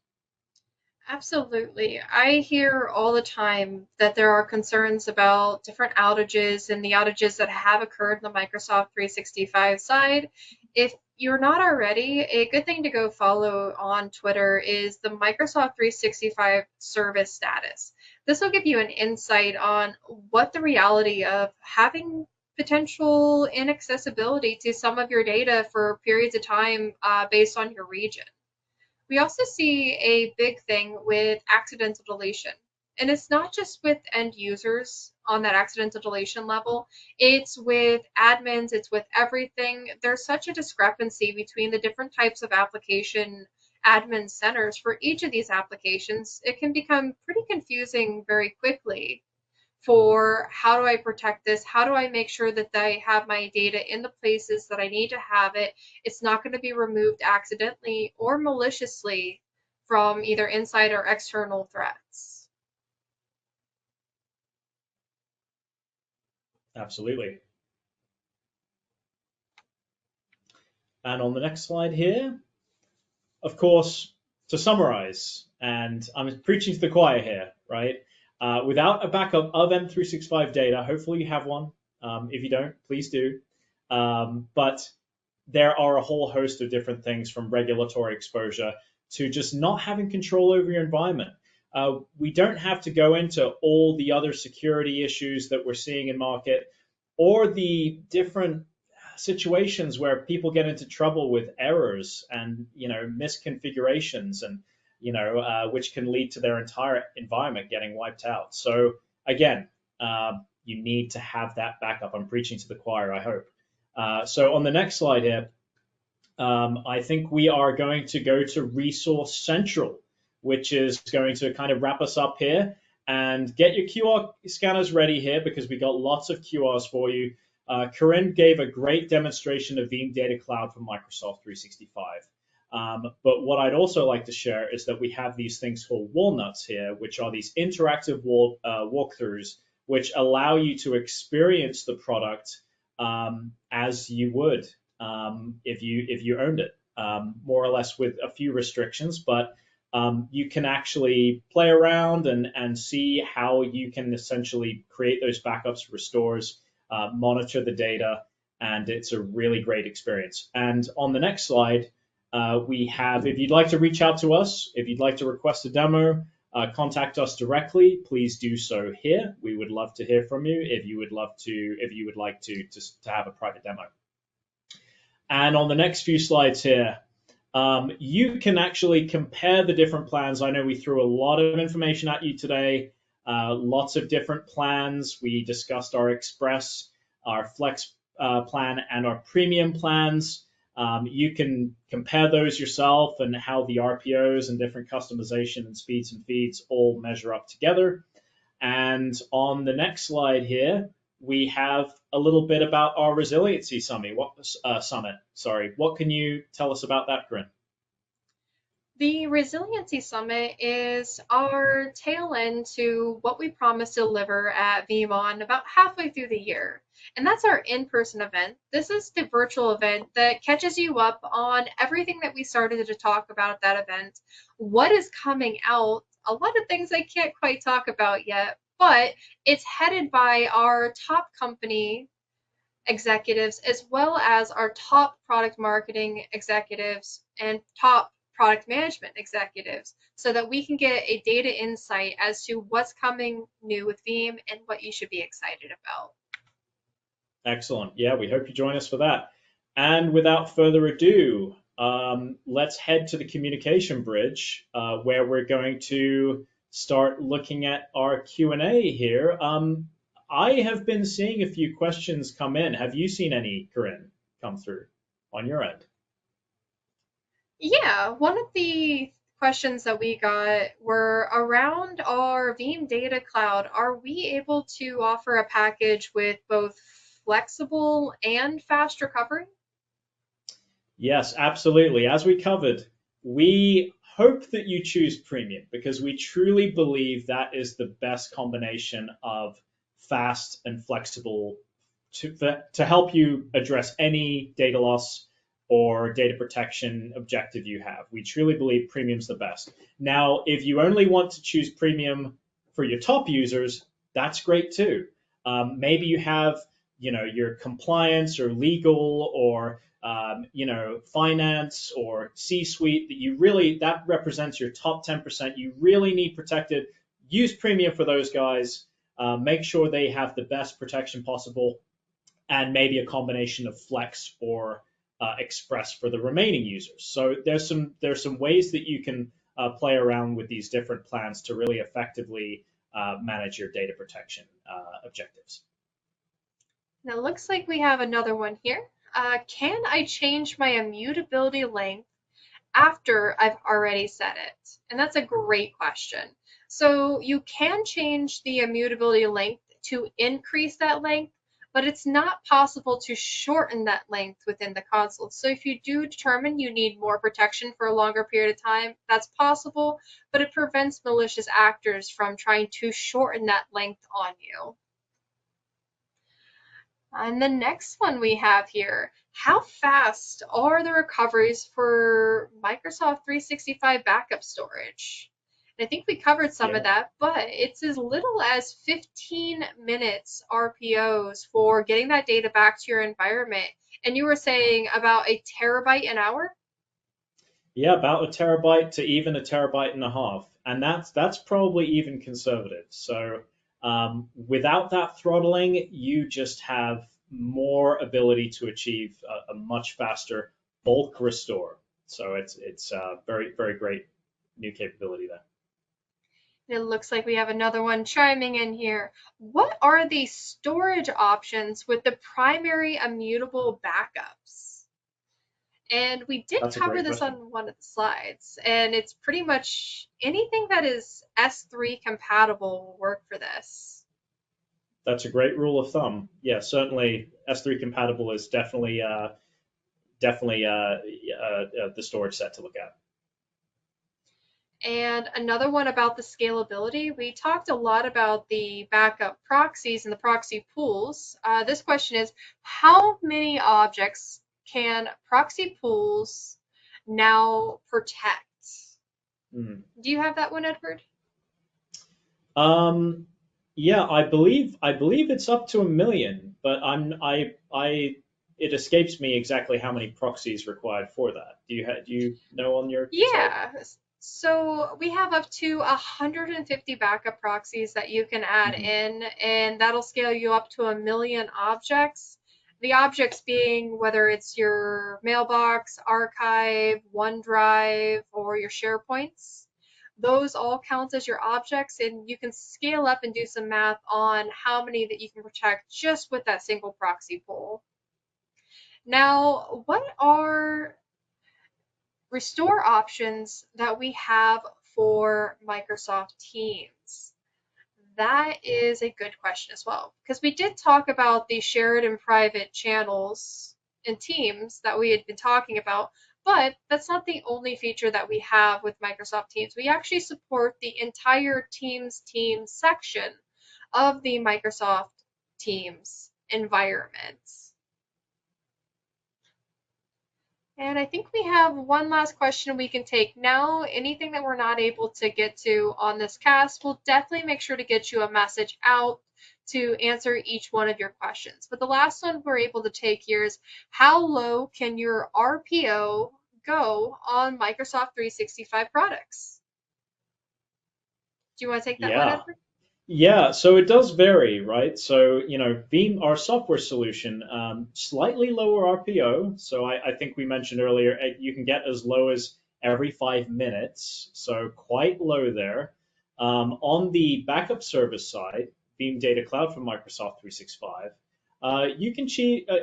Absolutely. I hear all the time that there are concerns about different outages and the outages that have occurred in the Microsoft 365 side. If you're not already, a good thing to go follow on Twitter is the Microsoft 365 service status. This will give you an insight on what the reality of having potential inaccessibility to some of your data for periods of time based on your region. We also see a big thing with accidental deletion. And it's not just with end users on that accidental deletion level, it's with admins, it's with everything. There's such a discrepancy between the different types of application admin centers for each of these applications. It can become pretty confusing very quickly for how do I protect this? How do I make sure that I have my data in the places that I need to have it? It's not going to be removed accidentally or maliciously from either inside or external threats. Absolutely. And on the next slide here, of course, to summarize, and I'm preaching to the choir here, right? Without a backup of M365 data, hopefully you have one. If you don't, please do. But there are a whole host of different things, from regulatory exposure to just not having control over your environment. We don't have to go into all the other security issues that we're seeing in market, or the different situations where people get into trouble with errors and misconfigurations, and which can lead to their entire environment getting wiped out. So again, you need to have that backup. I'm preaching to the choir, I hope. So on the next slide here, I think we are going to go to Resource Central, which is going to kind of wrap us up here. And get your QR scanners ready here, because we got lots of QRs for you. Corinne gave a great demonstration of Veeam Data Cloud for Microsoft 365. But what I'd also like to share is that we have these things called walnuts here, which are these interactive walkthroughs, which allow you to experience the product as you would if you owned it, more or less with a few restrictions. But you can actually play around and see how you can essentially create those backups, restores, monitor the data, and it's a really great experience. And on the next slide, we have, if you'd like to reach out to us, if you'd like to request a demo, contact us directly, please do so here. We would love to hear from you if you would like to have a private demo. And on the next few slides here, you can actually compare the different plans. I know we threw a lot of information at you today, lots of different plans. We discussed our Express, our Flex plan, and our Premium plans. You can compare those yourself and how the RPOs and different customization and speeds and feeds all measure up together. And on the next slide here, we have a little bit about our resiliency summit. What can you tell us about that, Corinne? The Resiliency Summit is our tail end to what we promised to deliver at VeeamON about halfway through the year. And that's our in-person event. This is the virtual event that catches you up on everything that we started to talk about at that event, what is coming out, a lot of things I can't quite talk about yet, but it's headed by our top company executives as well as our top product marketing executives and top product management executives so that we can get a data insight as to what's coming new with Veeam and what you should be excited about. Excellent. Yeah, we hope you join us for that. And without further ado, let's head to the communication bridge where we're going to start looking at our Q&A here. I have been seeing a few questions come in. Have you seen any, Corinne, come through on your end? Yeah, one of the questions that we got were around our Veeam Data Cloud. Are we able to offer a package with both flexible and fast recovery? Yes, absolutely. As we covered, we hope that you choose premium because we truly believe that is the best combination of fast and flexible to help you address any data loss or data protection objective you have. We truly believe premium's the best. Now, if you only want to choose premium for your top users, that's great too. Maybe you have, your compliance or legal or finance or C-suite that represents your top 10%. You really need protected. Use premium for those guys. Make sure they have the best protection possible, and maybe a combination of Flex or Express for the remaining users. So there's some ways that you can play around with these different plans to really effectively manage your data protection objectives. Now, it looks like we have another one here. Can I change my immutability length after I've already set it? And that's a great question. So you can change the immutability length to increase that length, but it's not possible to shorten that length within the console. So if you do determine you need more protection for a longer period of time, that's possible, but it prevents malicious actors from trying to shorten that length on you. And the next one we have here, how fast are the recoveries for Microsoft 365 backup storage? And I think we covered some of that, but it's as little as 15 minutes RPOs for getting that data back to your environment. And you were saying about a terabyte an hour? Yeah, about a terabyte to even a terabyte and a half. And that's probably even conservative. So without that throttling, you just have more ability to achieve a much faster bulk restore. So it's very, very great new capability there. It looks like we have another one chiming in here. What are the storage options with the primary immutable backups? And we did cover this on one of the slides, and it's pretty much anything that is S3 compatible will work for this. That's a great rule of thumb. Yeah, certainly S3 compatible is definitely the storage set to look at. And another one about the scalability, we talked a lot about the backup proxies and the proxy pools. This question is, how many objects can proxy pools now protect? Do you have that one, Edward? Yeah, I believe it's up to 1 million, but it escapes me exactly how many proxies required for that. Do you know on your side? So we have up to 150 backup proxies that you can add in, and that'll scale you up to 1 million objects. The objects being whether it's your mailbox, archive, OneDrive, or your SharePoints. Those all count as your objects, and you can scale up and do some math on how many that you can protect just with that single proxy pool. Now, what are restore options that we have for Microsoft Teams? That is a good question as well, because we did talk about the shared and private channels and teams that we had been talking about, but that's not the only feature that we have with Microsoft Teams. We actually support the entire Teams team section of the Microsoft Teams environment. And I think we have one last question we can take now. Anything that we're not able to get to on this cast, we'll definitely make sure to get you a message out to answer each one of your questions. But the last one we're able to take here is, how low can your RPO go on Microsoft 365 products? Do you want to take that one, Yeah. Edward? Yeah, so it does vary, right? So, Veeam, our software solution, slightly lower RPO. So I think we mentioned earlier, you can get as low as every 5 minutes. So quite low there. On the backup service side, Veeam Data Cloud from Microsoft 365, you can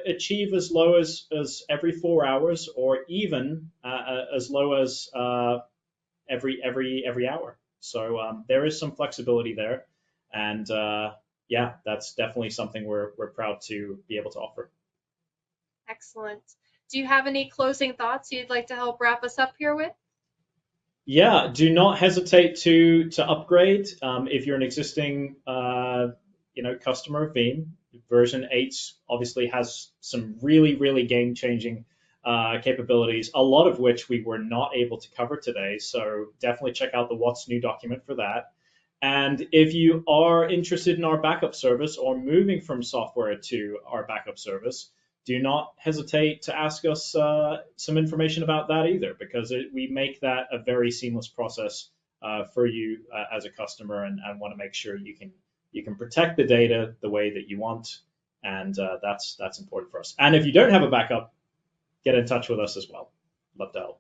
achieve as low as every 4 hours, or even as low as every hour. So there is some flexibility there. And yeah, that's definitely something we're proud to be able to offer. Excellent. Do you have any closing thoughts you'd like to help wrap us up here with? Yeah, do not hesitate to upgrade if you're an existing customer of Veeam. Version 8 obviously has some really game-changing capabilities, a lot of which we were not able to cover today. So definitely check out the What's New document for that. And if you are interested in our backup service or moving from software to our backup service, do not hesitate to ask us some information about that either, because we make that a very seamless process for you as a customer, and want to make sure you can protect the data the way that you want, and that's important for us. And if you don't have a backup, get in touch with us as well. Love to help.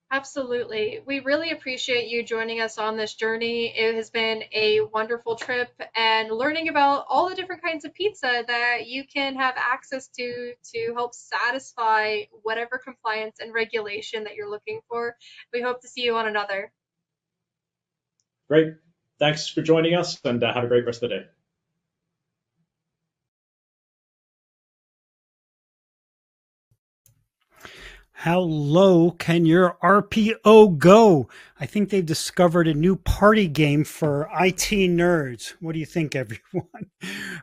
Absolutely. We really appreciate you joining us on this journey. It has been a wonderful trip, and learning about all the different kinds of pizza that you can have access to help satisfy whatever compliance and regulation that you're looking for. We hope to see you on another. Great. Thanks for joining us, and have a great rest of the day. How low can your RPO go? I think they've discovered a new party game for IT nerds. What do you think, everyone?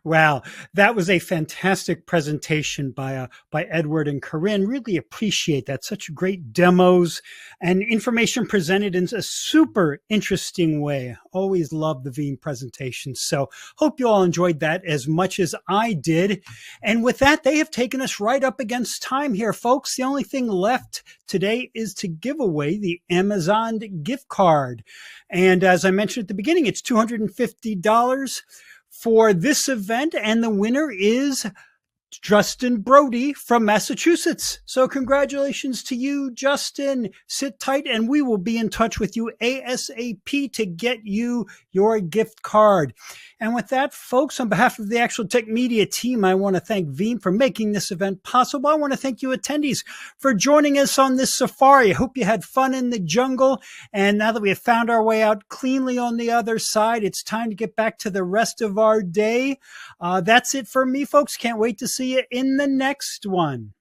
Wow, that was a fantastic presentation by Edward and Corinne. Really appreciate that. Such great demos and information presented in a super interesting way. Always love the Veeam presentations. So hope you all enjoyed that as much as I did. And with that, they have taken us right up against time here, folks. The only thing left today is to give away the Amazon gift card. And as I mentioned at the beginning, it's $250 for this event, and the winner is Justin Brody from Massachusetts. So congratulations to you, Justin. Sit tight, and we will be in touch with you ASAP to get you your gift card. And with that, folks, on behalf of the Actual Tech Media team, I want to thank Veeam for making this event possible. I want to thank you, attendees, for joining us on this safari. I hope you had fun in the jungle. And now that we have found our way out cleanly on the other side, it's time to get back to the rest of our day. That's it for me, folks. Can't wait to see you in the next one.